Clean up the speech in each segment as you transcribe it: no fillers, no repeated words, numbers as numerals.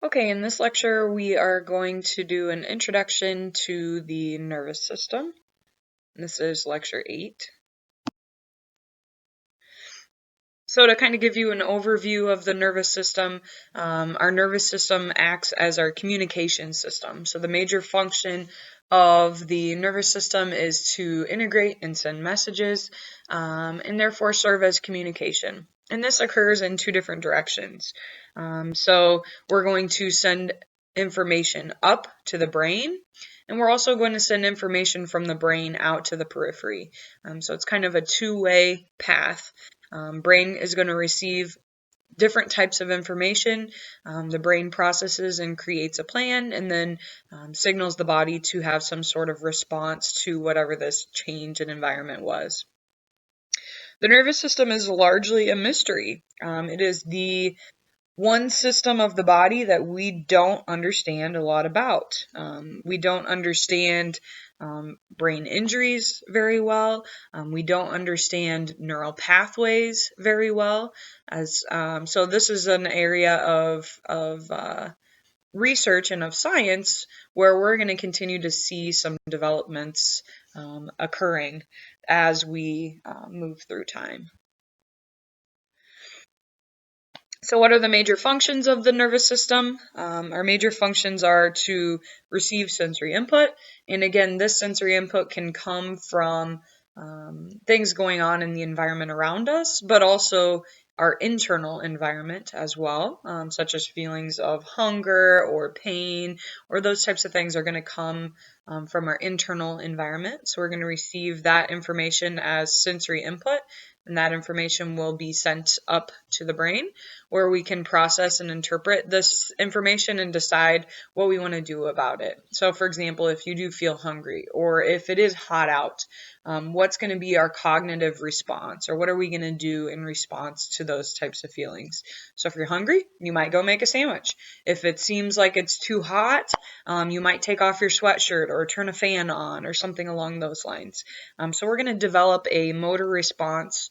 Okay, in this lecture we are going to do an introduction to the nervous system. This is lecture 8. So to kind of give you an overview of the nervous system, our nervous system acts as our communication system. So the major function of the nervous system is to integrate and send messages, and therefore serve as communication. And this occurs in two different directions. So we're going to send information up to the brain, and we're also going to send information from the brain out to the periphery. So it's kind of a two-way path. Brain is going to receive different types of information. The brain processes and creates a plan and then signals the body to have some sort of response to whatever this change in environment was. The nervous system is largely a mystery. It is the one system of the body that we don't understand a lot about. We don't understand brain injuries very well. We don't understand neural pathways very well. So this is an area of research and of science where we're going to continue to see some developments occurring as we move through time. So what are the major functions of the nervous system? Our major functions are to receive sensory input. And again, this sensory input can come from things going on in the environment around us, but also our internal environment as well, such as feelings of hunger or pain, or those types of things are going to come from our internal environment. So we're going to receive that information as sensory input, and that information will be sent up to the brain, where we can process and interpret this information and decide what we want to do about it. So for example, if you do feel hungry, or if it is hot out, what's going to be our cognitive response, or what are we going to do in response to those types of feelings? So if you're hungry, you might go make a sandwich. If it seems like it's too hot, you might take off your sweatshirt or turn a fan on or something along those lines. So we're going to develop a motor response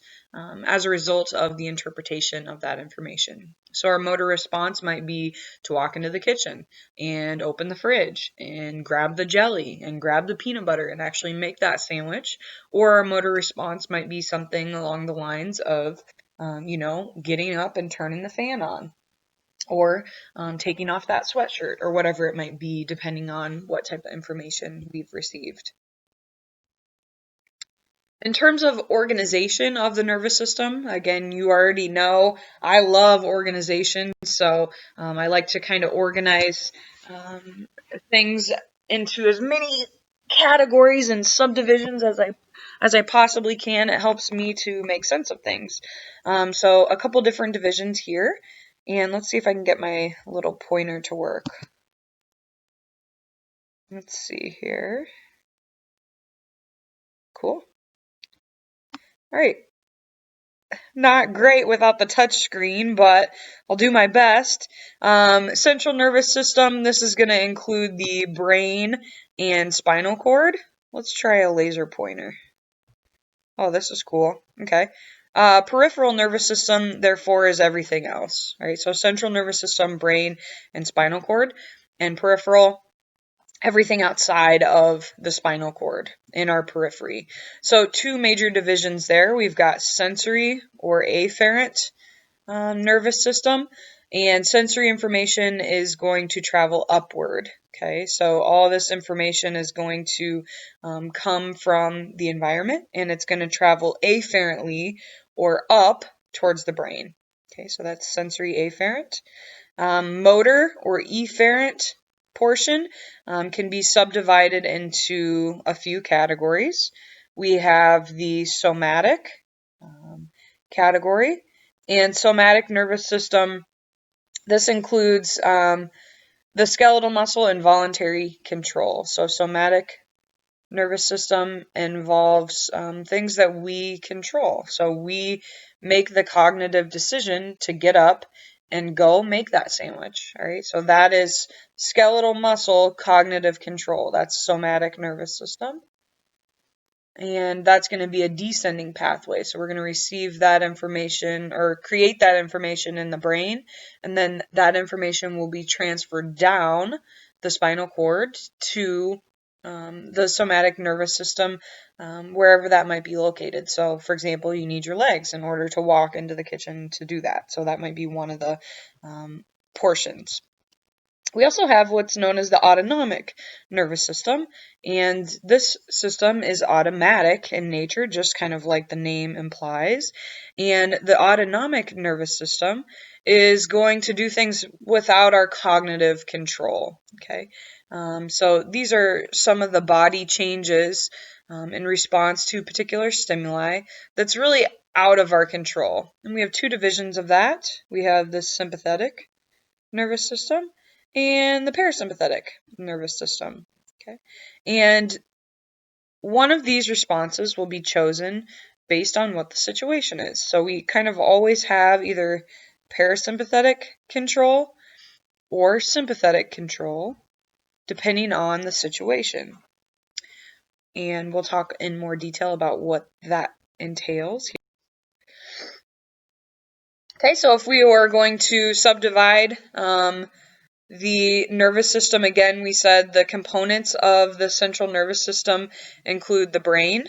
as a result of the interpretation of that information. So our motor response might be to walk into the kitchen and open the fridge and grab the jelly and grab the peanut butter and actually make that sandwich. Or our motor response might be something along the lines of, getting up and turning the fan on, or taking off that sweatshirt, or whatever it might be, depending on what type of information we've received. In terms of organization of the nervous system, again, you already know I love organization, so I like to kind of organize things into as many categories and subdivisions as I possibly can. It helps me to make sense of things. So a couple different divisions here, and let's see if I can get my little pointer to work. Let's see here. Cool. All right. Not great without the touch screen, but I'll do my best. Central nervous system, this is going to include the brain and spinal cord. Let's try a laser pointer. Oh, this is cool. Okay. Peripheral nervous system, therefore, is everything else. All right, so central nervous system, brain, and spinal cord, and peripheral, everything outside of the spinal cord in our periphery. So two major divisions there. We've got sensory or afferent nervous system, and sensory information is going to travel upward. Okay, so all this information is going to come from the environment, and it's going to travel afferently or up towards the brain. Okay, so that's sensory afferent. Motor or efferent portion can be subdivided into a few categories. We have the somatic category, and somatic nervous system, this includes the skeletal muscle and voluntary control. So somatic nervous system involves things that we control. So we make the cognitive decision to get up and go make that sandwich. All right, so that is skeletal muscle cognitive control. That's somatic nervous system. and that's going to be a descending pathway. So we're going to receive that information or create that information in the brain, and then that information will be transferred down the spinal cord to the somatic nervous system, wherever that might be located. So, for example, you need your legs in order to walk into the kitchen to do that. So that might be one of the portions. We also have what's known as the autonomic nervous system, and this system is automatic in nature, just kind of like the name implies. And the autonomic nervous system is going to do things without our cognitive control. Okay, so these are some of the body changes in response to particular stimuli that's really out of our control. And we have two divisions of that. We have the sympathetic nervous system and the parasympathetic nervous system. Okay, and one of these responses will be chosen based on what the situation is. So we kind of always have either parasympathetic control or sympathetic control, depending on the situation. And we'll talk in more detail about what that entails. Okay, so if we were going to subdivide the nervous system, again, we said the components of the central nervous system include the brain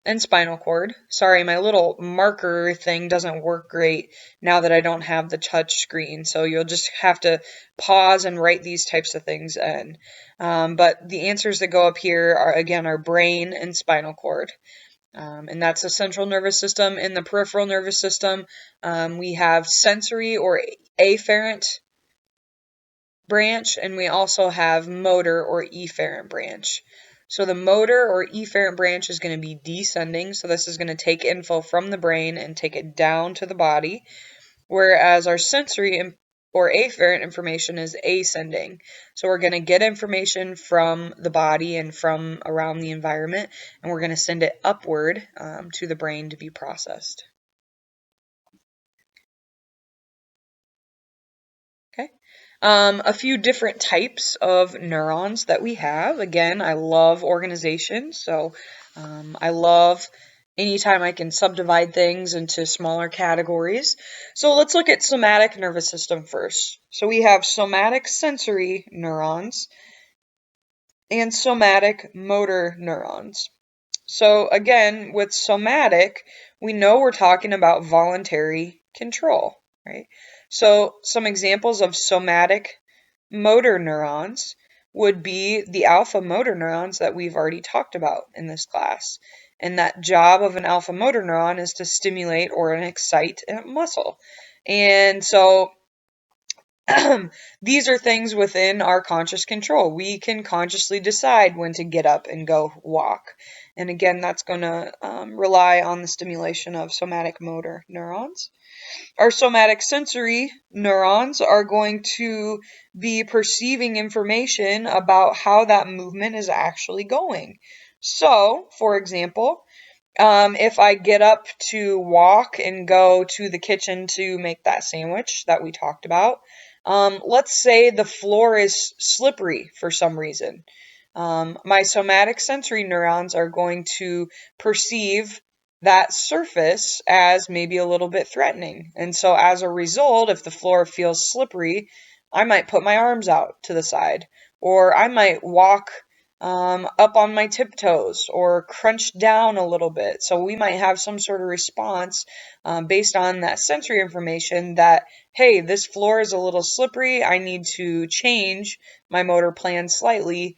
and spinal cord. Sorry, my little marker thing doesn't work great now that I don't have the touch screen, so you'll just have to pause and write these types of things in. But the answers that go up here are, again, our brain and spinal cord. And that's the central nervous system. In the peripheral nervous system, we have sensory or afferent branch, and we also have motor or efferent branch. So the motor or efferent branch is going to be descending, so this is going to take info from the brain and take it down to the body, whereas our sensory or afferent information is ascending. So we're going to get information from the body and from around the environment, and we're going to send it upward to the brain to be processed. Okay. A few different types of neurons that we have. Again, I love organization, so I love anytime I can subdivide things into smaller categories. So let's look at somatic nervous system first. So we have somatic sensory neurons and somatic motor neurons. So again, with somatic, we know we're talking about voluntary control, right? So some examples of somatic motor neurons would be the alpha motor neurons that we've already talked about in this class. And that job of an alpha motor neuron is to stimulate or excite a muscle. And so these are things within our conscious control. We can consciously decide when to get up and go walk. And again, that's going to rely on the stimulation of somatic motor neurons. Our somatic sensory neurons are going to be perceiving information about how that movement is actually going. So, for example, if I get up to walk and go to the kitchen to make that sandwich that we talked about, let's say the floor is slippery for some reason. My somatic sensory neurons are going to perceive that surface as maybe a little bit threatening. And so as a result, if the floor feels slippery, I might put my arms out to the side, or I might walk up on my tiptoes or crunch down a little bit. So we might have some sort of response based on that sensory information that, hey, this floor is a little slippery. I need to change my motor plan slightly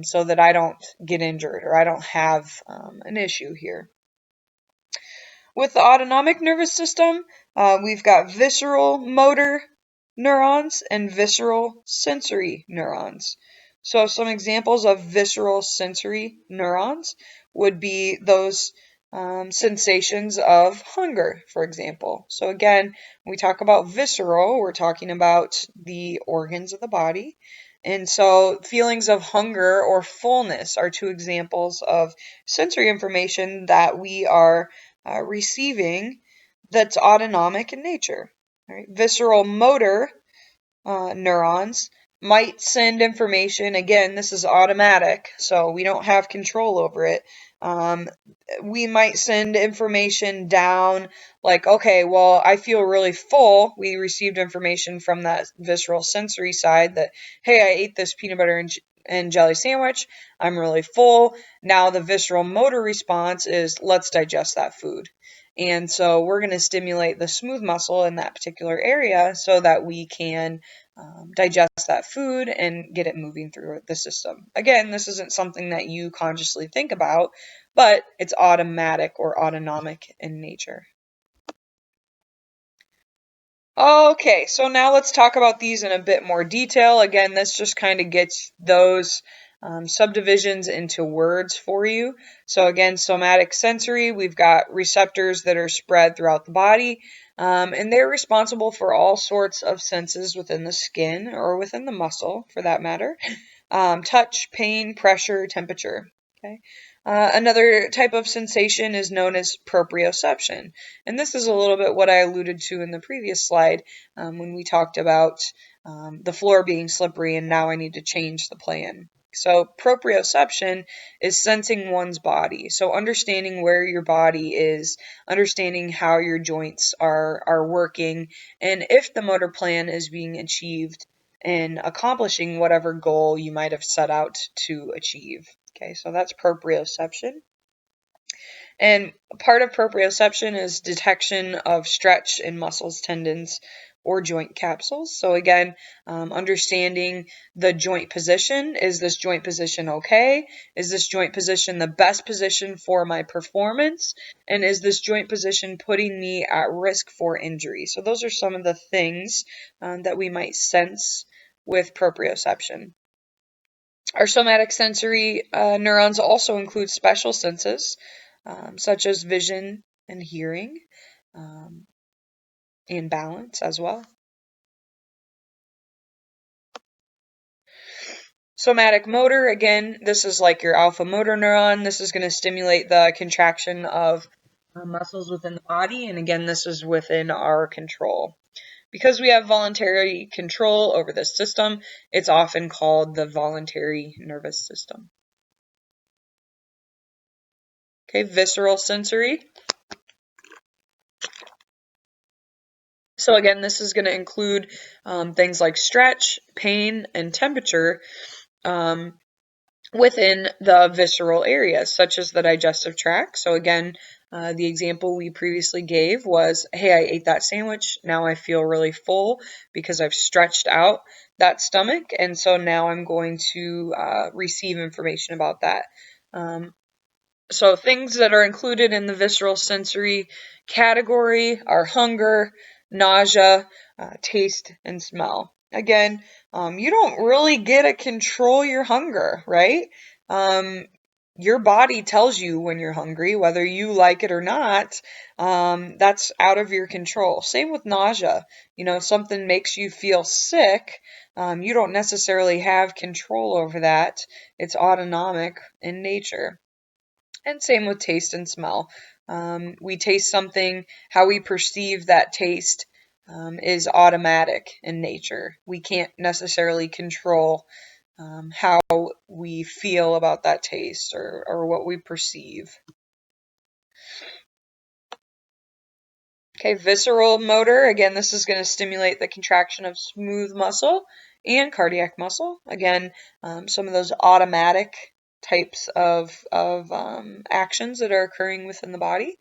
so that I don't get injured or I don't have an issue here. With the autonomic nervous system, we've got visceral motor neurons and visceral sensory neurons. So some examples of visceral sensory neurons would be those sensations of hunger, for example. So again, when we talk about visceral, we're talking about the organs of the body. And so feelings of hunger or fullness are two examples of sensory information that we are receiving that's autonomic in nature. Right? Visceral motor neurons might send information. Again, this is automatic, so we don't have control over it. We might send information down like, okay, well, I feel really full. We received information from that visceral sensory side that, hey, I ate this peanut butter and jelly sandwich. I'm really full. Now the visceral motor response is, let's digest that food. And so we're going to stimulate the smooth muscle in that particular area so that we can digest that food and get it moving through the system. Again, this isn't something that you consciously think about, but it's automatic or autonomic in nature. Okay, so now let's talk about these in a bit more detail. Again, this just kind of gets those subdivisions into words for you. So again, somatic sensory, we've got receptors that are spread throughout the body, and they're responsible for all sorts of senses within the skin or within the muscle, for that matter. Touch, pain, pressure, temperature. Okay. Another type of sensation is known as proprioception. And this is a little bit what I alluded to in the previous slide when we talked about the floor being slippery and now I need to change the plan. So proprioception is sensing one's body. So understanding where your body is, understanding how your joints are working, and if the motor plan is being achieved and accomplishing whatever goal you might have set out to achieve. Okay, so that's proprioception. And part of proprioception is detection of stretch in muscles, tendons, or joint capsules. So again, understanding the joint position. Is this joint position okay? Is this joint position the best position for my performance? And is this joint position putting me at risk for injury? So those are some of the things that we might sense with proprioception. Our somatic sensory neurons also include special senses, such as vision and hearing, and balance as well. Somatic motor, again, this is like your alpha motor neuron. This is going to stimulate the contraction of muscles within the body, and again, this is within our control. Because we have voluntary control over this system, it's often called the voluntary nervous system. Okay, visceral sensory. So again, this is going to include things like stretch, pain, and temperature within the visceral areas, such as the digestive tract. So again, the example we previously gave was, hey, I ate that sandwich. Now I feel really full because I've stretched out that stomach. And so now I'm going to receive information about that. So things that are included in the visceral sensory category are hunger, nausea, taste, and smell. Again, you don't really get to control your hunger, right? Your body tells you when you're hungry, whether you like it or not. That's out of your control. Same with nausea. You know, if something makes you feel sick, you don't necessarily have control over that. It's autonomic in nature. And same with taste and smell. We taste something, how we perceive that taste is automatic in nature. We can't necessarily control how we feel about that taste or what we perceive. Okay, visceral motor. Again, this is going to stimulate the contraction of smooth muscle and cardiac muscle. Again, some of those automatic types of actions that are occurring within the body.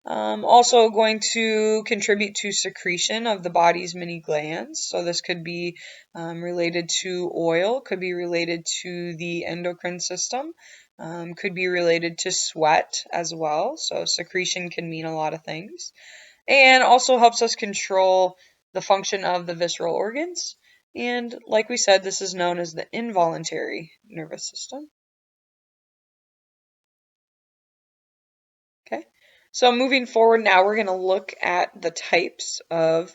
Also going to contribute to secretion of the body's many glands. So this could be related to oil, could be related to the endocrine system, could be related to sweat as well. So secretion can mean a lot of things. And also helps us control the function of the visceral organs. And like we said, this is known as the involuntary nervous system. Okay, so moving forward now, we're going to look at the types of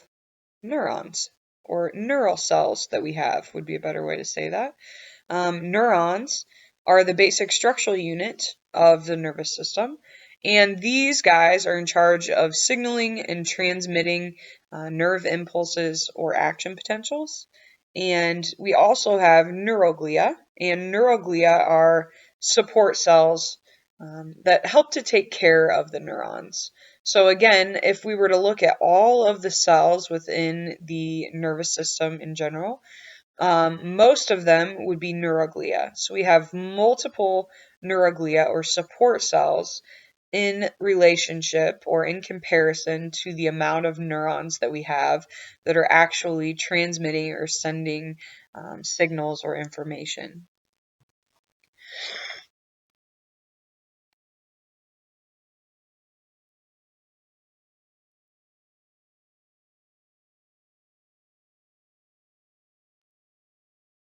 neurons, or neural cells that we have, would be a better way to say that. Neurons are the basic structural unit of the nervous system, and these guys are in charge of signaling and transmitting nerve impulses or action potentials. And we also have neuroglia, and neuroglia are support cells that help to take care of the neurons. So again, if we were to look at all of the cells within the nervous system in general, most of them would be neuroglia. So we have multiple neuroglia or support cells in relationship or in comparison to the amount of neurons that we have that are actually transmitting or sending signals or information.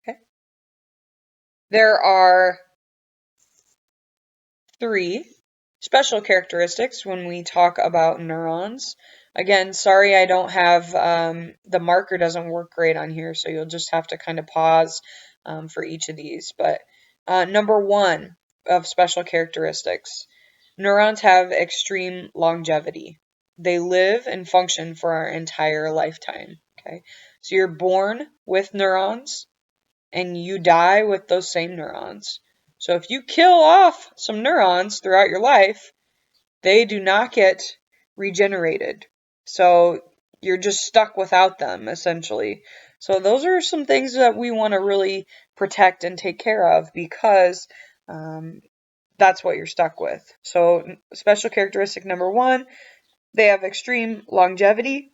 Okay. There are 3 special characteristics when we talk about neurons. Again, sorry I don't have, the marker doesn't work great on here, so you'll just have to kind of pause for each of these. But number 1 of special characteristics, neurons have extreme longevity. They live and function for our entire lifetime. Okay, so you're born with neurons and you die with those same neurons. So if you kill off some neurons throughout your life, they do not get regenerated. So you're just stuck without them, essentially. So those are some things that we want to really protect and take care of because that's what you're stuck with. So special characteristic number 1, they have extreme longevity.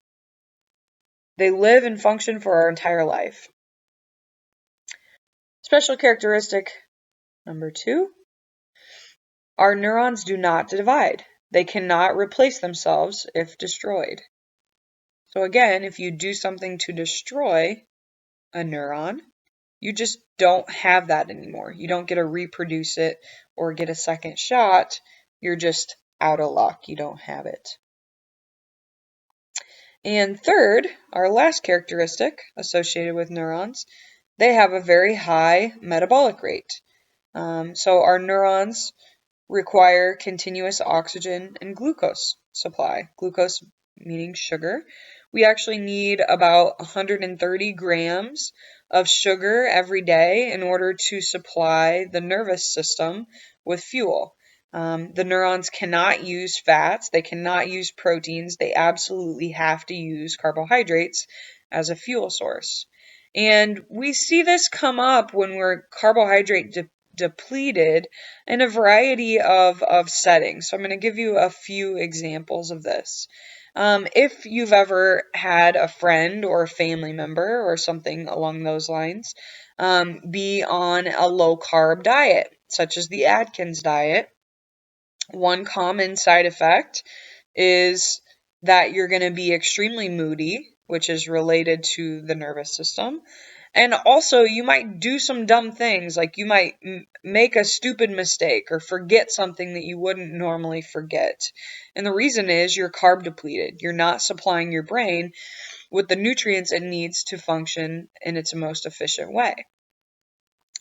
They live and function for our entire life. Special characteristic number 2, our neurons do not divide. They cannot replace themselves if destroyed. So again, if you do something to destroy a neuron, you just don't have that anymore. You don't get to reproduce it or get a second shot. You're just out of luck. You don't have it. And third, our last characteristic associated with neurons, they have a very high metabolic rate. So our neurons require continuous oxygen and glucose supply. Glucose meaning sugar. We actually need about 130 grams of sugar every day in order to supply the nervous system with fuel. The neurons cannot use fats, they cannot use proteins, they absolutely have to use carbohydrates as a fuel source. And we see this come up when we're carbohydrate depleted in a variety of settings. So I'm going to give you a few examples of this. If you've ever had a friend or a family member or something along those lines be on a low carb diet, such as the Atkins diet, one common side effect is that you're going to be extremely moody, which is related to the nervous system. And also, you might do some dumb things, like you might make a stupid mistake or forget something that you wouldn't normally forget. And the reason is you're carb depleted. You're not supplying your brain with the nutrients it needs to function in its most efficient way.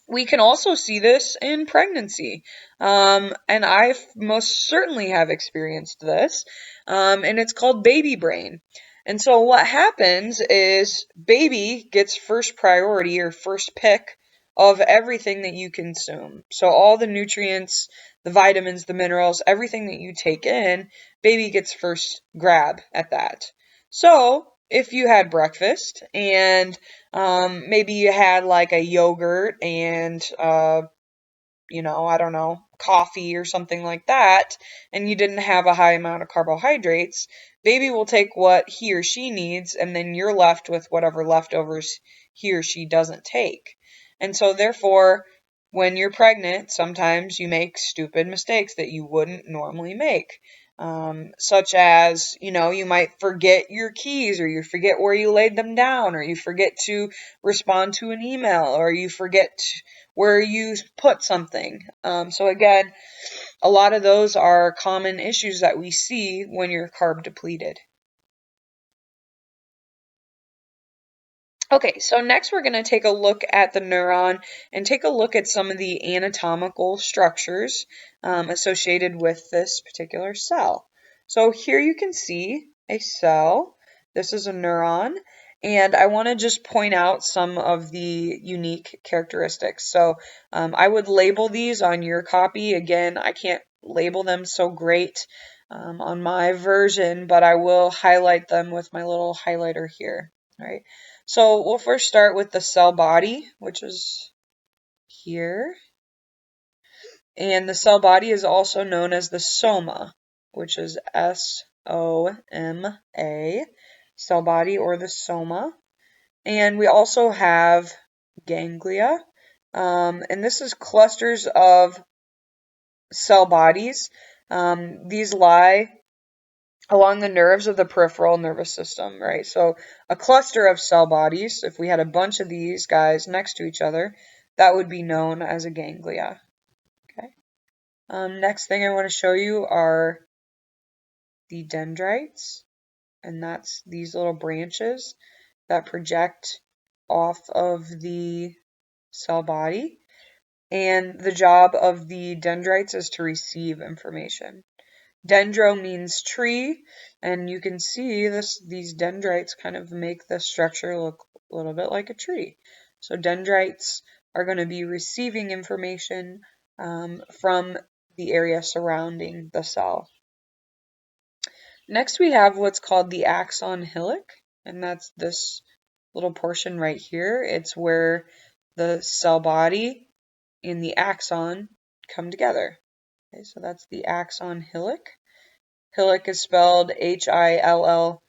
We can also see this in pregnancy. And I most certainly have experienced this. And it's called baby brain. And so what happens is baby gets first priority or first pick of everything that you consume. So all the nutrients, the vitamins, the minerals, everything that you take in, baby gets first grab at that. So if you had breakfast and maybe you had like a yogurt and, I don't know, coffee or something like that, and you didn't have a high amount of carbohydrates, baby will take what he or she needs, and then you're left with whatever leftovers he or she doesn't take. And so therefore, when you're pregnant, sometimes you make stupid mistakes that you wouldn't normally make. Such as, you might forget your keys, or you forget where you laid them down, or you forget to respond to an email, or you forget where you put something. So again, a lot of those are common issues that we see when you're carb depleted. Okay, so next we're going to take a look at the neuron and take a look at some of the anatomical structures associated with this particular cell. So here you can see a cell. This is a neuron. And I want to just point out some of the unique characteristics. So I would label these on your copy. Again, I can't label them so great on my version, but I will highlight them with my little highlighter here. All right. So we'll first start with the cell body, which is here. And the cell body is also known as the soma, which is S-O-M-A, cell body or the soma. And we also have ganglia, and this is clusters of cell bodies. These lie along the nerves of the peripheral nervous system, right? So a cluster of cell bodies, if we had a bunch of these guys next to each other, that would be known as a ganglia. Okay. Next thing I want to show you are the dendrites, and that's these little branches that project off of the cell body. And the job of the dendrites is to receive information. Dendro means tree, and you can see these dendrites kind of make the structure look a little bit like a tree. So dendrites are going to be receiving information from the area surrounding the cell. Next we have what's called the axon hillock, and that's this little portion right here. It's where the cell body and the axon come together. Okay, so that's the axon hillock. Hillock is spelled H-I-L-L-O-C-K.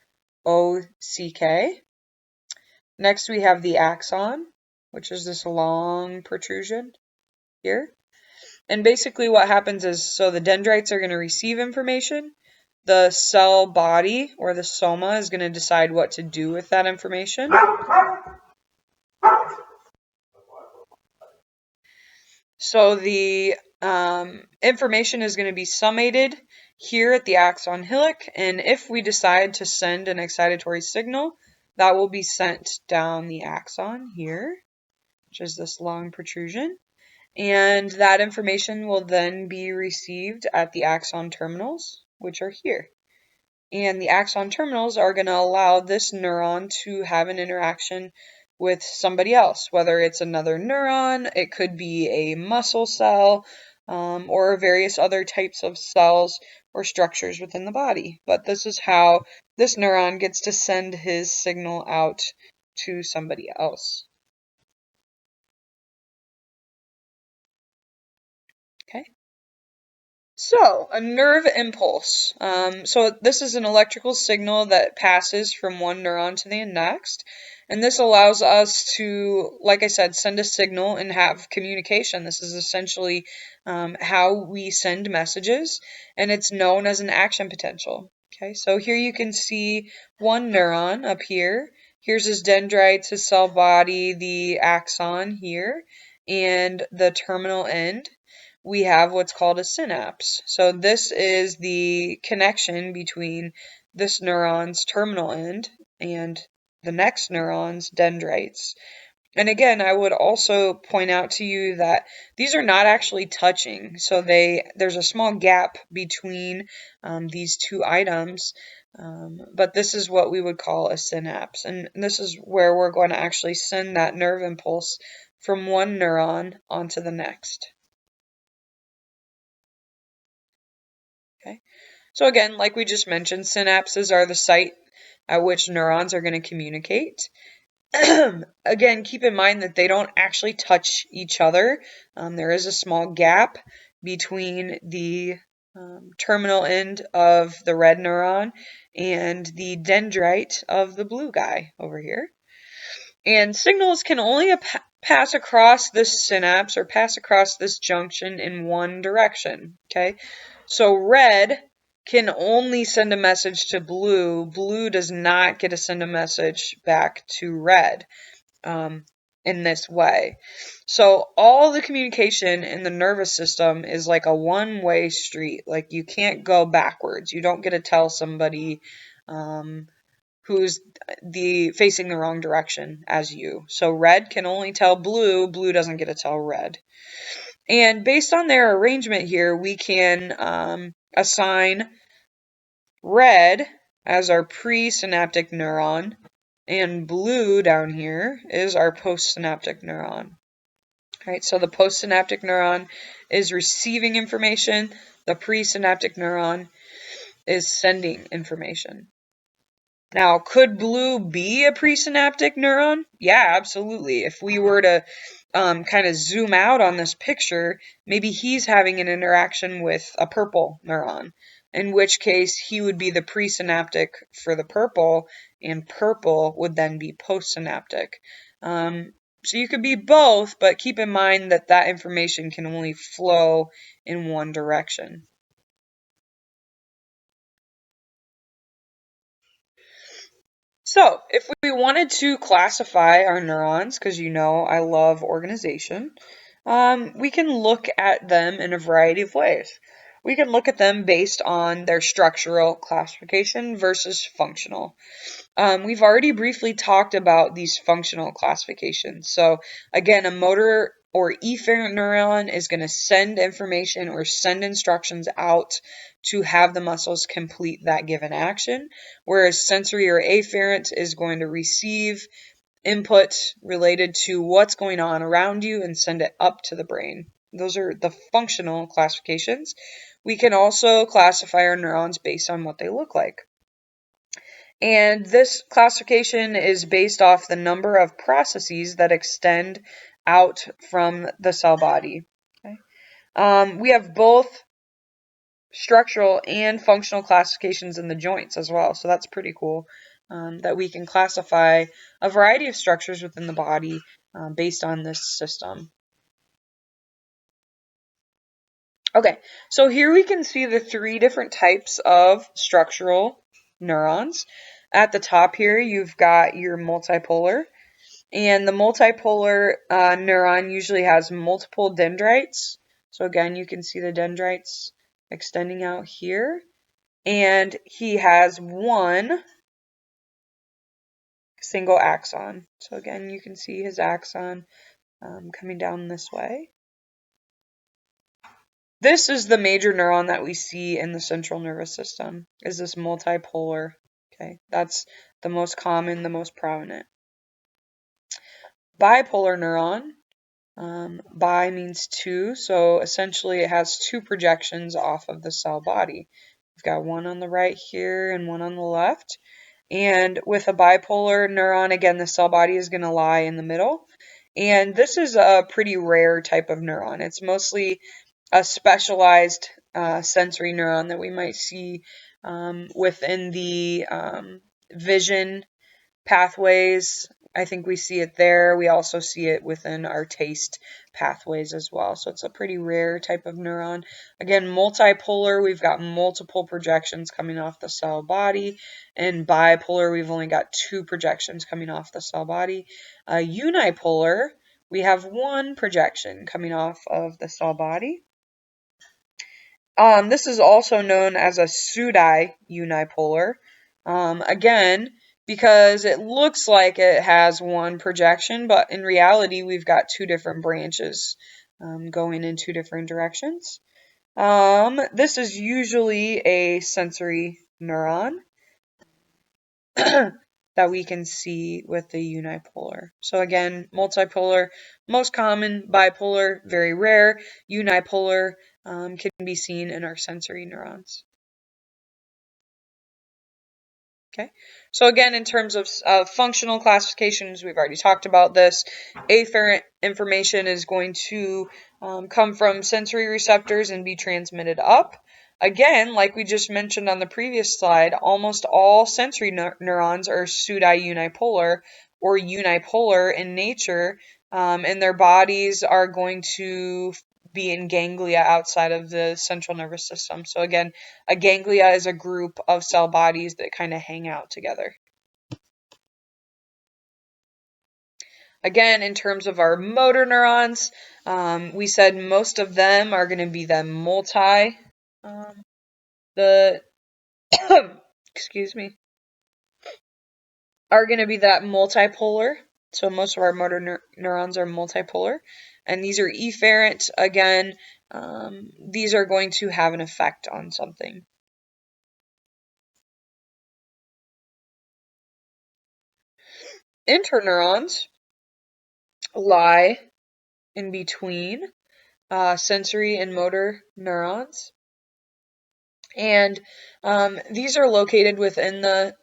Next we have the axon, which is this long protrusion here. And basically what happens is, so the dendrites are going to receive information. The cell body, or the soma, is going to decide what to do with that information. So the information is going to be summated here at the axon hillock, and if we decide to send an excitatory signal, that will be sent down the axon here, which is this long protrusion, and that information will then be received at the axon terminals, which are here. And the axon terminals are going to allow this neuron to have an interaction with somebody else, whether it's another neuron, it could be a muscle cell, or various other types of cells or structures within the body. But this is how this neuron gets to send his signal out to somebody else. Okay. So, a nerve impulse. So this is an electrical signal that passes from one neuron to the next. And this allows us to, like I said, send a signal and have communication. This is essentially how we send messages, and it's known as an action potential. Okay, so here you can see one neuron up here. Here's his dendrites, his cell body, the axon here, and the terminal end. We have what's called a synapse. So this is the connection between this neuron's terminal end and the next neuron's dendrites. And again, I would also point out to you that these are not actually touching. So there's a small gap between these two items, but this is what we would call a synapse. And this is where we're going to actually send that nerve impulse from one neuron onto the next. Okay. So again, like we just mentioned, synapses are the site at which neurons are going to communicate. Again, keep in mind that they don't actually touch each other. There is a small gap between the terminal end of the red neuron and the dendrite of the blue guy over here. And signals can only pass across this synapse or pass across this junction in one direction. Okay. So red can only send a message to blue. Blue does not get to send a message back to red in this way. So all the communication in the nervous system is like a one-way street. Like you can't go backwards. You don't get to tell somebody who's facing the wrong direction as you. So red can only tell blue. Blue doesn't get to tell red. And based on their arrangement here, we can assign red as our presynaptic neuron, and blue down here is our postsynaptic neuron. All right, so the postsynaptic neuron is receiving information. the presynaptic neuron is sending information. Now, could blue be a presynaptic neuron? Yeah, absolutely. If we were to kind of zoom out on this picture, maybe he's having an interaction with a purple neuron, in which case he would be the presynaptic for the purple, and purple would then be postsynaptic. So you could be both, but keep in mind that that information can only flow in one direction. So, if we wanted to classify our neurons, because you know I love organization, we can look at them in a variety of ways. We can look at them based on their structural classification versus functional. We've already briefly talked about these functional classifications. So again, a motor or efferent neuron is going to send information or send instructions out to have the muscles complete that given action, whereas sensory or afferent is going to receive input related to what's going on around you and send it up to the brain. Those are the functional classifications. We can also classify our neurons based on what they look like. And this classification is based off the number of processes that extend out from the cell body. Okay. We have both structural and functional classifications in the joints as well, so that's pretty cool that we can classify a variety of structures within the body based on this system. Okay, so here we can see the three different types of structural neurons. At the top here, you've got your multipolar, and the multipolar neuron usually has multiple dendrites. So again, you can see the dendrites extending out here, and he has one single axon. So again, you can see his axon coming down this way. This is the major neuron that we see in the central nervous system, is this multipolar. Okay, that's the most common, the most prominent. Bipolar neuron, bi means two, so essentially it has two projections off of the cell body. We've got one on the right here and one on the left. And with a bipolar neuron, again, the cell body is going to lie in the middle. And this is a pretty rare type of neuron. It's mostly a specialized sensory neuron that we might see within the vision pathways. I think we see it there. We also see it within our taste pathways as well. So it's a pretty rare type of neuron. Again, multipolar, we've got multiple projections coming off the cell body. And bipolar, we've only got two projections coming off the cell body. Unipolar, we have one projection coming off of the cell body. This is also known as a pseudo-unipolar. Again, because it looks like it has one projection, but in reality, we've got two different branches going in two different directions. This is usually a sensory neuron that we can see with the unipolar. So again, multipolar, most common, bipolar, very rare, unipolar can be seen in our sensory neurons. Okay, so again, in terms of functional classifications, we've already talked about this. Afferent information is going to come from sensory receptors and be transmitted up. Again, like we just mentioned on the previous slide, almost all sensory neurons are pseudo-unipolar or unipolar in nature, and their bodies are going to be in ganglia outside of the central nervous system. So again, a ganglia is a group of cell bodies that kind of hang out together. Again, in terms of our motor neurons, we said most of them are going to be the excuse me, are going to be that multipolar. So most of our motor neurons are multipolar. And these are efferent. Again, these are going to have an effect on something. Interneurons lie in between sensory and motor neurons. And these are located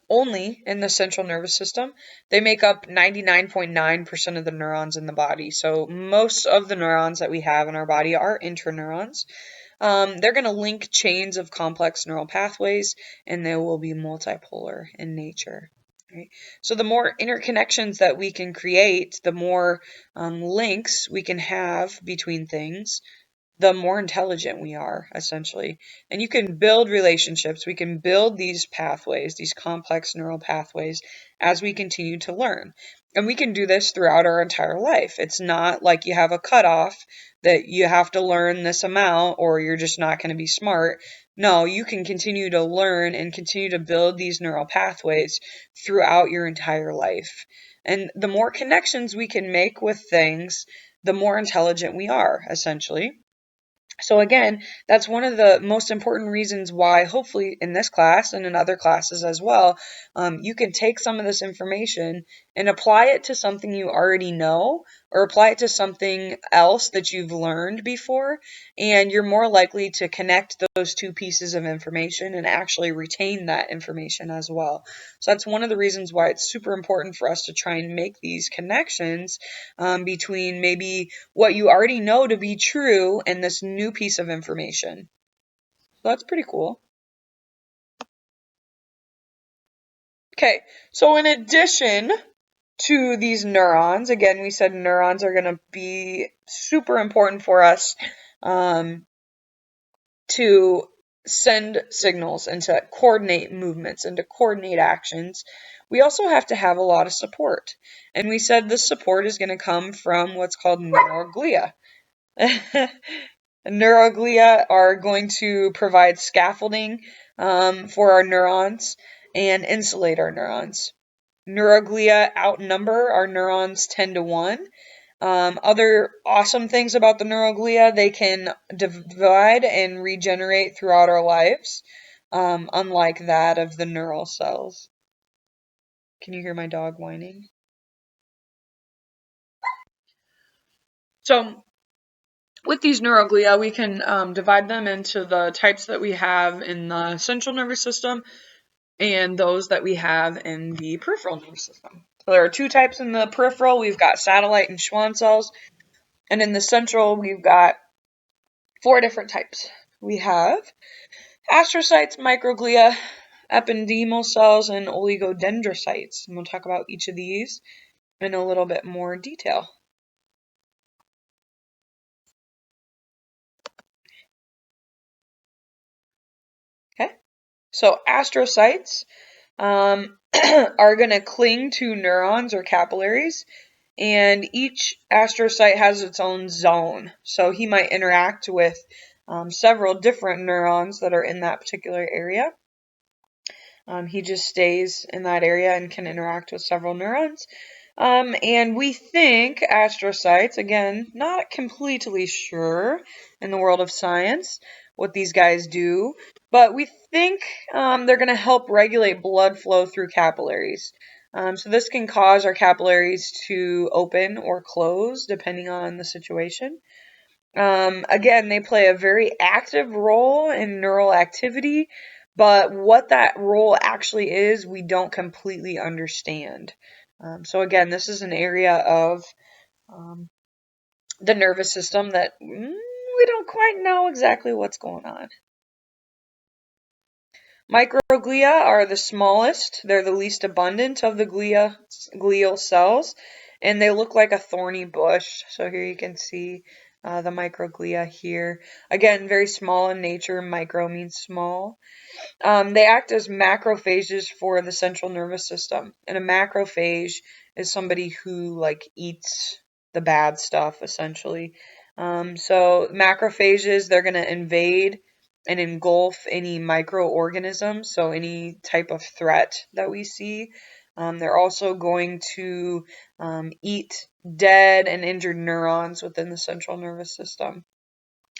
only in the central nervous system. They make up 99.9% of the neurons in the body. So most of the neurons that we have in our body are interneurons. They're going to link chains of complex neural pathways, and they will be multipolar in nature. Right? So the more interconnections that we can create, the more links we can have between things, the more intelligent we are, essentially. And you can build relationships. We can build these pathways, these complex neural pathways, as we continue to learn. And we can do this throughout our entire life. It's not like you have a cutoff that you have to learn this amount or you're just not going to be smart. No, you can continue to learn and continue to build these neural pathways throughout your entire life. And the more connections we can make with things, the more intelligent we are, essentially. So again, that's one of the most important reasons why, hopefully in this class and in other classes as well, you can take some of this information and apply it to something you already know or apply it to something else that you've learned before, and you're more likely to connect those two pieces of information and actually retain that information as well. So that's one of the reasons why it's super important for us to try and make these connections between maybe what you already know to be true and this new piece of information. So that's pretty cool. Okay, so in addition to these neurons, again, we said neurons are going to be super important for us to send signals and to coordinate movements and to coordinate actions. We also have to have a lot of support. And we said this support is going to come from what's called neuroglia. Neuroglia are going to provide scaffolding for our neurons and insulate our neurons. Neuroglia outnumber our neurons 10 to 1. Other awesome things about the neuroglia, they can divide and regenerate throughout our lives, unlike that of the neural cells. Can you hear my dog whining? So with these neuroglia, we can divide them into the types that we have in the central nervous system and those that we have in the peripheral nervous system. So there are two types in the peripheral. We've got satellite and Schwann cells. And in the central, we've got 4 different types. We have astrocytes, microglia, ependymal cells, and oligodendrocytes. And we'll talk about each of these in a little bit more detail. Okay, so astrocytes are going to cling to neurons or capillaries, and each astrocyte has its own zone. So he might interact with several different neurons that are in that particular area. He just stays in that area and can interact with several neurons. And we think astrocytes, again, not completely sure in the world of science what these guys do, but we think they're going to help regulate blood flow through capillaries. So this can cause our capillaries to open or close depending on the situation. Again, they play a very active role in neural activity, but what that role actually is, we don't completely understand. So again, this is an area of the nervous system that we don't quite know exactly what's going on. Microglia are the smallest. They're the least abundant of the glial cells, and they look like a thorny bush. So here you can see the microglia here. Again, very small in nature. Micro means small. They act as macrophages for the central nervous system. And a macrophage is somebody who eats the bad stuff, essentially. So macrophages, they're going to invade and engulf any microorganisms, so any type of threat that we see. They're also going to eat dead and injured neurons within the central nervous system.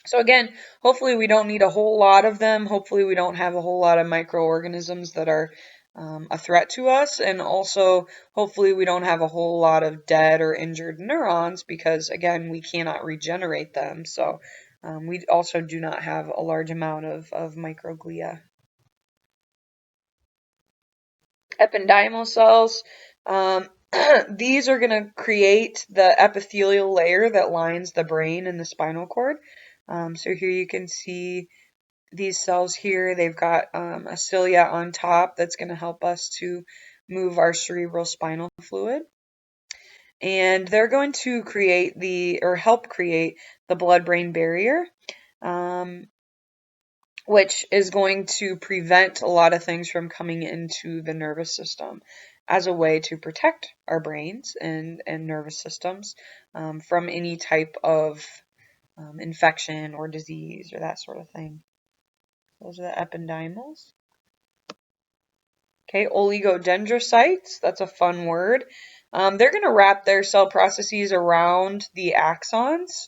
So again, hopefully we don't need a whole lot of them. Hopefully we don't have a whole lot of microorganisms that are a threat to us. And also, hopefully we don't have a whole lot of dead or injured neurons because, again, we cannot regenerate them. So We also do not have a large amount of microglia. Ependymal cells, these are going to create the epithelial layer that lines the brain and the spinal cord. So here you can see these cells here. They've got a cilia on top that's going to help us to move our cerebral spinal fluid. And they're going to help create the blood-brain barrier, which is going to prevent a lot of things from coming into the nervous system as a way to protect our brains and nervous systems from any type of infection or disease or that sort of thing. Those are the ependymals. Okay, oligodendrocytes, that's a fun word. They're going to wrap their cell processes around the axons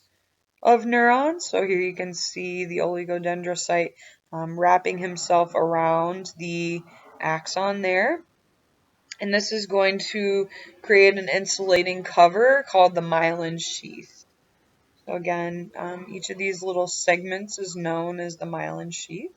of neurons. So here you can see the oligodendrocyte wrapping himself around the axon there. And this is going to create an insulating cover called the myelin sheath. So again, each of these little segments is known as the myelin sheath.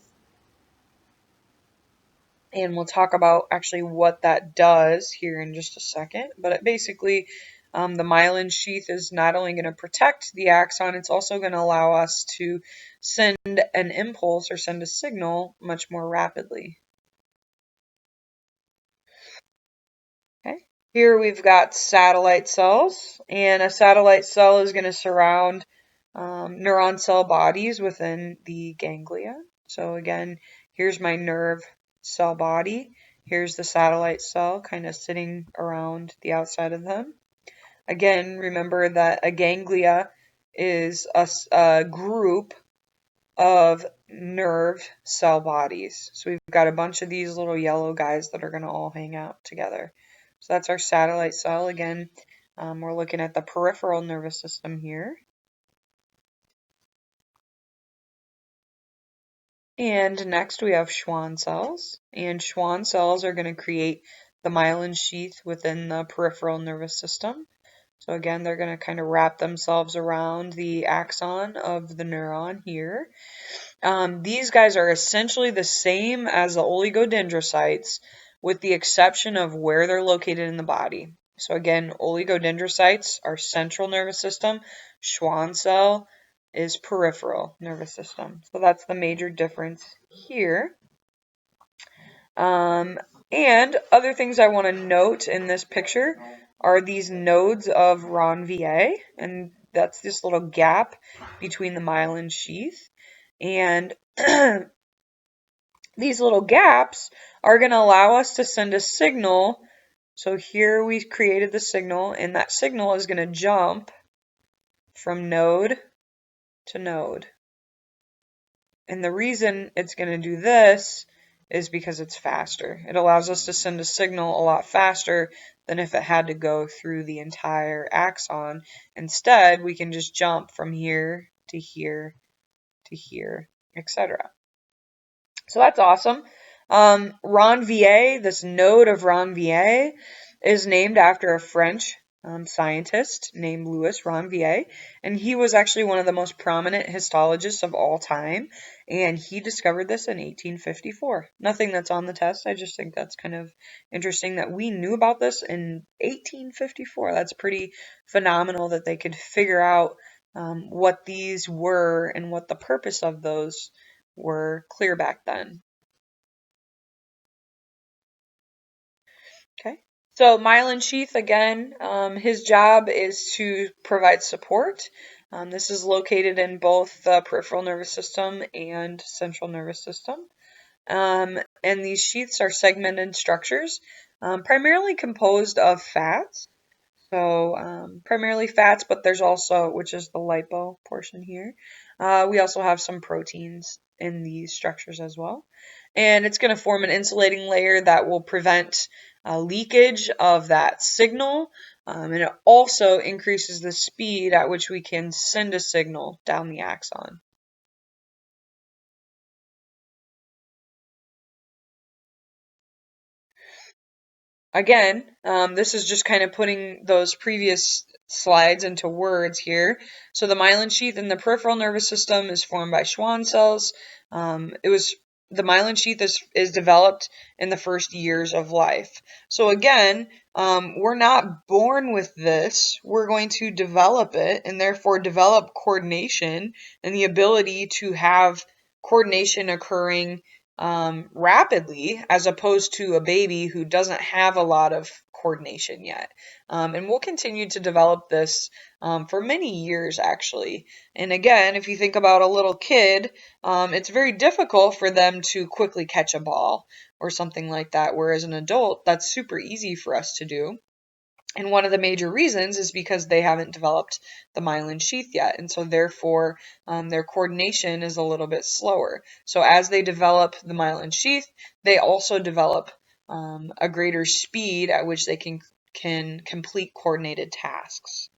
And we'll talk about actually what that does here in just a second. But basically, the myelin sheath is not only going to protect the axon, it's also going to allow us to send an impulse or send a signal much more rapidly. Okay. Here we've got satellite cells, and a satellite cell is going to surround neuron cell bodies within the ganglia. So again, here's my nerve cell body. Here's the satellite cell kind of sitting around the outside of them. Again, remember that a ganglia is a group of nerve cell bodies. So we've got a bunch of these little yellow guys that are going to all hang out together. So that's our satellite cell. Again, we're looking at the peripheral nervous system here. And next we have Schwann cells. And Schwann cells are going to create the myelin sheath within the peripheral nervous system. So again, they're going to kind of wrap themselves around the axon of the neuron here. These guys are essentially the same as the oligodendrocytes, with the exception of where they're located in the body. So again, oligodendrocytes are central nervous system. Schwann cell is peripheral nervous system. So that's the major difference here. And other things I want to note in this picture are these nodes of Ranvier, and that's this little gap between the myelin sheath. And these little gaps are going to allow us to send a signal. So here we created the signal, and that signal is going to jump from node to node. And the reason it's going to do this is because it's faster. It allows us to send a signal a lot faster than if it had to go through the entire axon. Instead, we can just jump from here to here to here, etc. So that's awesome. Ranvier, this node of Ranvier, is named after a French scientist named Louis Ranvier, and he was actually one of the most prominent histologists of all time, and he discovered this in 1854. Nothing that's on the test, I just think that's kind of interesting that we knew about this in 1854. That's pretty phenomenal that they could figure out what these were and what the purpose of those were clear back then. Okay. So myelin sheath, again, his job is to provide support. This is located in both the peripheral nervous system and central nervous system. And these sheaths are segmented structures, primarily composed of fats. So primarily fats, but there's also, which is the lipo portion here. We also have some proteins in these structures as well. And it's going to form an insulating layer that will prevent leakage of that signal. And it also increases the speed at which we can send a signal down the axon. Again, this is just kind of putting those previous slides into words here. So the myelin sheath in the peripheral nervous system is formed by Schwann cells. The myelin sheath is developed in the first years of life. So again, we're not born with this. We're going to develop it and therefore develop coordination and the ability to have coordination occurring rapidly, as opposed to a baby who doesn't have a lot of coordination yet. And we'll continue to develop this for many years, actually. And again, if you think about a little kid, it's very difficult for them to quickly catch a ball or something like that, whereas an adult, that's super easy for us to do. And one of the major reasons is because they haven't developed the myelin sheath yet. And so therefore, their coordination is a little bit slower. So as they develop the myelin sheath, they also develop a greater speed at which they can complete coordinated tasks.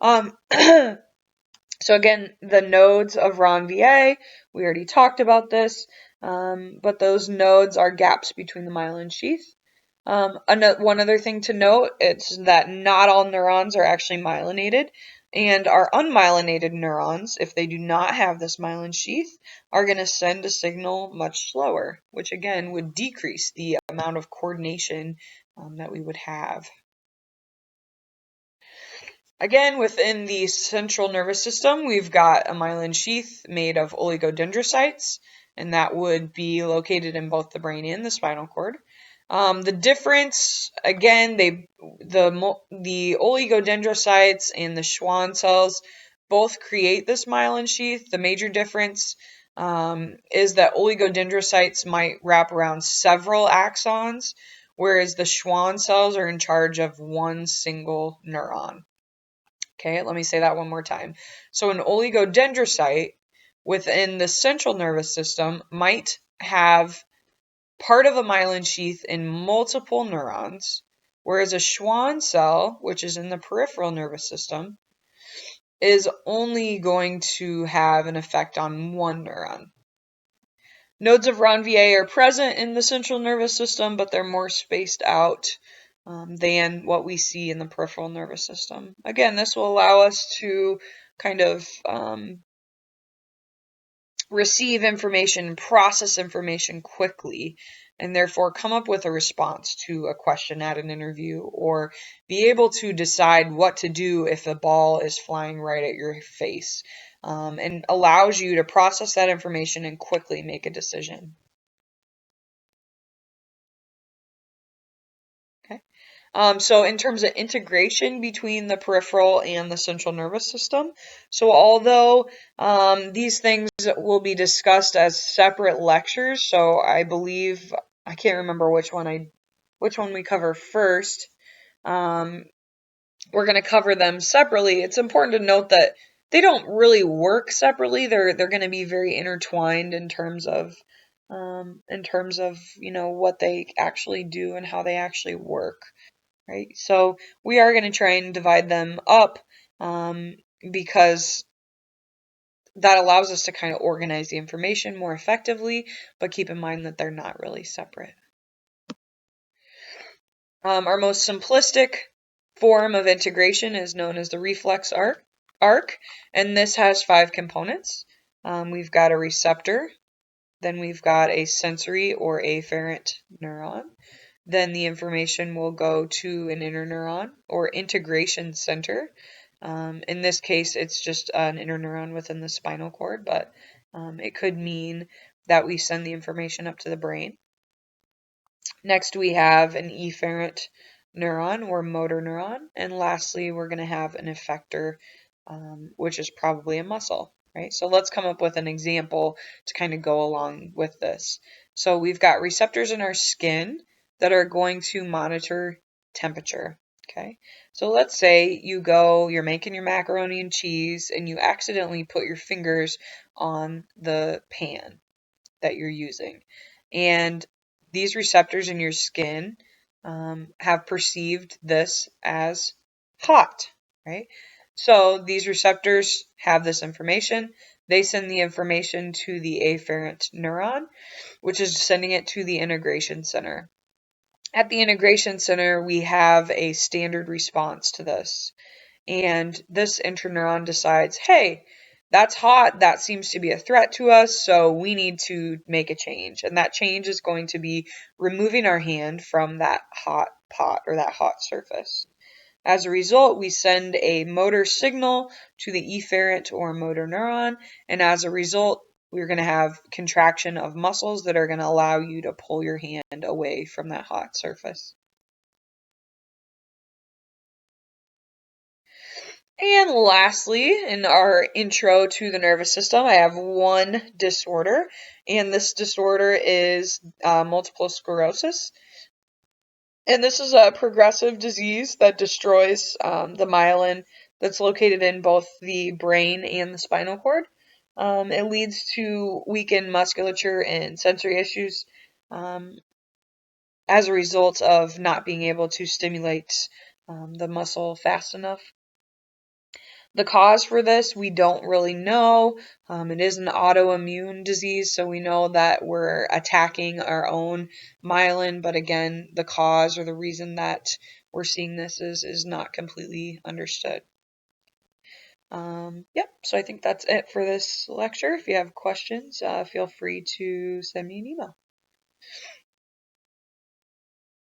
So again, the nodes of Ranvier, we already talked about this, but those nodes are gaps between the myelin sheath. One other thing to note is that not all neurons are actually myelinated, and our unmyelinated neurons, if they do not have this myelin sheath, are going to send a signal much slower, which again would decrease the amount of coordination that we would have. Again, within the central nervous system, we've got a myelin sheath made of oligodendrocytes, and that would be located in both the brain and the spinal cord. The difference, again, the oligodendrocytes and the Schwann cells both create this myelin sheath. The major difference is that oligodendrocytes might wrap around several axons, whereas the Schwann cells are in charge of one single neuron. Okay, let me say that one more time. So an oligodendrocyte within the central nervous system might have part of a myelin sheath in multiple neurons, whereas a Schwann cell, which is in the peripheral nervous system, is only going to have an effect on one neuron. Nodes of Ranvier are present in the central nervous system, but they're more spaced out than what we see in the peripheral nervous system. Again, this will allow us to kind of receive information, process information quickly, and therefore come up with a response to a question at an interview, or be able to decide what to do if a ball is flying right at your face, and allows you to process that information and quickly make a decision. Okay. So in terms of integration between the peripheral and the central nervous system, so although these things will be discussed as separate lectures, so I believe, I can't remember which one we cover first, we're going to cover them separately. It's important to note that they don't really work separately. They're going to be very intertwined in terms of what they actually do and how they actually work. Right, so we are going to try and divide them up because that allows us to kind of organize the information more effectively, but keep in mind that they're not really separate. Our most simplistic form of integration is known as the reflex arc, and this has 5 components. We've got a receptor, then we've got a sensory or afferent neuron. Then the information will go to an interneuron or integration center. In this case, it's just an interneuron within the spinal cord, but it could mean that we send the information up to the brain. Next, we have an efferent neuron or motor neuron. And lastly, we're going to have an effector, which is probably a muscle. Right? So let's come up with an example to kind of go along with this. So we've got receptors in our skin that are going to monitor temperature. Okay, so let's say you're making your macaroni and cheese and you accidentally put your fingers on the pan that you're using. And these receptors in your skin have perceived this as hot, right? So these receptors have this information. They send the information to the afferent neuron, which is sending it to the integration center. At the integration center, we have a standard response to this. and this interneuron decides, hey, that's hot, that seems to be a threat to us, so we need to make a change. And that change is going to be removing our hand from that hot pot or that hot surface. As a result, we send a motor signal to the efferent or motor neuron, and as a result, we're going to have contraction of muscles that are going to allow you to pull your hand away from that hot surface. And lastly, in our intro to the nervous system, I have one disorder, and this disorder is multiple sclerosis. And this is a progressive disease that destroys the myelin that's located in both the brain and the spinal cord. It leads to weakened musculature and sensory issues as a result of not being able to stimulate the muscle fast enough. The cause for this, we don't really know. It is an autoimmune disease, so we know that we're attacking our own myelin, but again, the cause or the reason that we're seeing this is not completely understood. Yep, so I think that's it for this lecture. If you have questions, feel free to send me an email.